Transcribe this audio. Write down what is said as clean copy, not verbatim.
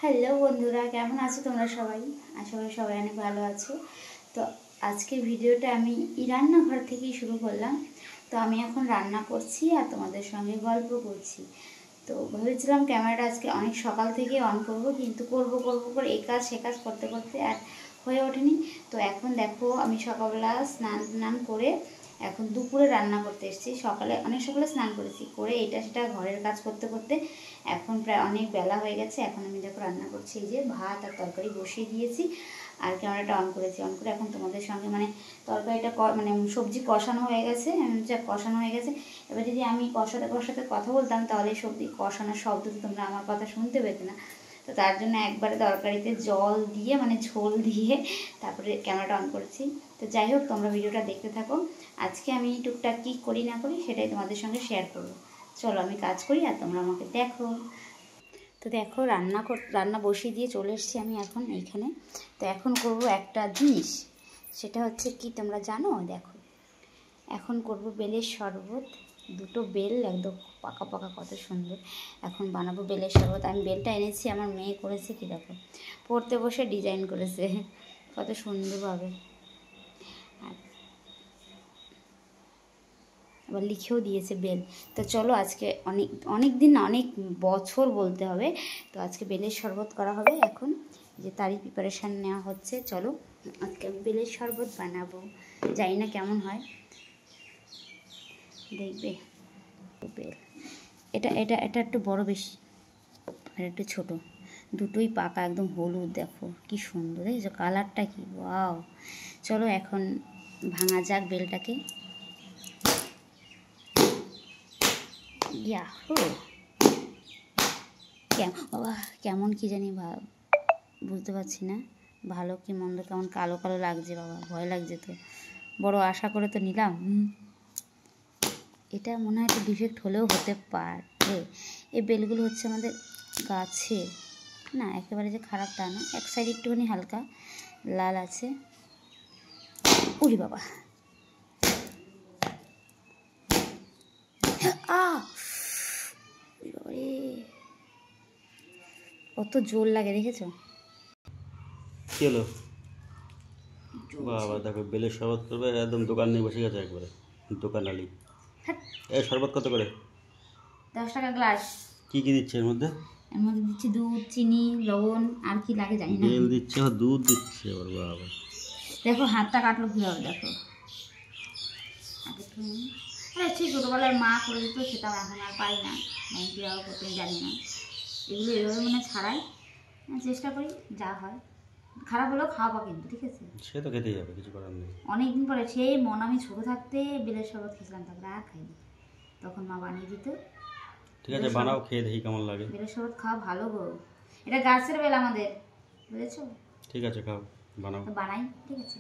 Hello বন্ধুরা, কেমন আছো তোমরা সবাই? আশা করি সবাই অনেক ভালো আছো। তো আজকের ভিডিওটা আমি রান্নাঘর থেকেই শুরু করলাম। তো আমি এখন রান্না করছি আর তোমাদের সঙ্গে গল্প করছি। তো ভেবেছিলাম ক্যামেরাটা আজকে অনেক সকাল থেকে অন করব, কিন্তু করব করে এই কাজ সে কাজ করতে করতে আর হয়ে ওঠেনি। তো এখন দেখো আমি সকালবেলা স্নান করে এখন দুপুরে রান্না করতে এসেছি। অনেক সকালে স্নান করেছি, করে এটা সেটা ঘরের কাজ করতে করতে এখন প্রায় অনেক বেলা হয়ে গেছে। এখন আমি দেখো রান্না করছি, এই যে ভাত আর তরকারি বসিয়ে দিয়েছি আর ক্যামেরাটা অন করেছি। অন করে এখন তোমাদের সঙ্গে তরকারিটা সবজি কষানো হয়ে গেছে, কষানো হয়ে গেছে। এবার যদি আমি কষাতে কথা বলতাম তাহলে সবজি কষানোর শব্দ তো তোমরা আমার কথা শুনতে পেতে না। তো তার জন্য একবারে তরকারিতে জল দিয়ে ঝোল দিয়ে তারপরে ক্যামেরাটা অন করেছি। তো যাই হোক, তোমরা ভিডিওটা দেখতে থাকো। আজকে আমি টুকটাক কী করি না করি সেটাই তোমাদের সঙ্গে শেয়ার করবো। চলো আমি কাজ করি আর তোমরা আমাকে দেখো। তো দেখো রান্না বসিয়ে দিয়ে চলে এসেছি আমি এখন এইখানে। তো এখন করব একটা জিনিস, সেটা হচ্ছে কি তোমরা জানো? দেখো এখন করব বেলের শরবত। দুটো বেল একদম পাকা পাকা, কত সুন্দর। এখন বানাবো বেলের শরবত। আমি বেলটা এনেছি, আমার মেয়ে করেছে কি দেখো, পড়তে বসে ডিজাইন করেছে কত সুন্দরভাবে, আর আবার লিখেও দিয়েছে বেল। তো চলো আজকে অনেক দিন না, অনেক বছর বলতে হবে। তো আজকে বেলের শরবত করা হবে এখন, যে তারই প্রিপারেশান নেওয়া হচ্ছে। চলো আজকে বেলের শরবত বানাবো, জানি না কেমন হয়, দেখবে। বেল এটা এটা এটা একটু বড় বেশি আর একটু ছোট, দুটোই পাকা, একদম হলুদ। দেখো কি সুন্দর, দেখেছো কালারটা কি ওয়াও। চলো এখন ভাঙা যাক বেলটাকে। ইয়াহু, বাবা কেমন কি জানি বুঝতে পারছি না, ভালো কি মন্দ, কেমন কালো কালো লাগছে বাবা, ভয় লাগছে। তো বড় আশা করে তো নিলাম, এটা মনে হয় একটু ডিফেক্ট হলেও হতে পারে। এই বেলগুলো হচ্ছে আমাদের গাছে, না একেবারে যে খারাপ তা না, এক সাইড একটুখানি হালকা লাল আছে। উরি বাবা, কত জোর লাগে দেখেছো? কি হলো বাবা? দেখো বেলের শরবত করবে, একদম দোকান নিয়ে বসে গেছে একবারে, দোকান আলি। এই শরবত কত করে? 10 টাকা গ্লাস। কি কি দিচ্ছে এর মধ্যে? এর মধ্যে দিচ্ছি দুধ, চিনি, লবণ, আর কি লাগে জানি না। বেল দিচ্ছে, দুধ দিচ্ছে, ওর বাবা। দেখো হাতটা কাটলো কীভাবে, দেখো। আরে সেই ছোটোবেলায় মা করে দিত, সেটাও এখন আর পাই না, আমি কীভাবে করতে জানি না। এগুলো এভাবে ছাড়াই চেষ্টা করি, যা হয়। খারাপ হলেও খাওয়াবো কিন্তু, ঠিক আছে? সে তো খেতেই হবে, কিছু করার নেই। অনেকদিন পরে সেই আমি ছোটো থাকতে বেলের শরবত খেয়েছিলাম, তারপরে আর খাইনি। তখন মা বানিয়ে দিত। ঠিক আছে, বানাও, খেয়ে দেখি কেমন লাগে। বেলের শরবত খাওয়া ভালো গো, এটা গাছের বেল আমাদের, বুঝেছো? ঠিক আছে, খাও, বানাও। বানাই, ঠিক আছে।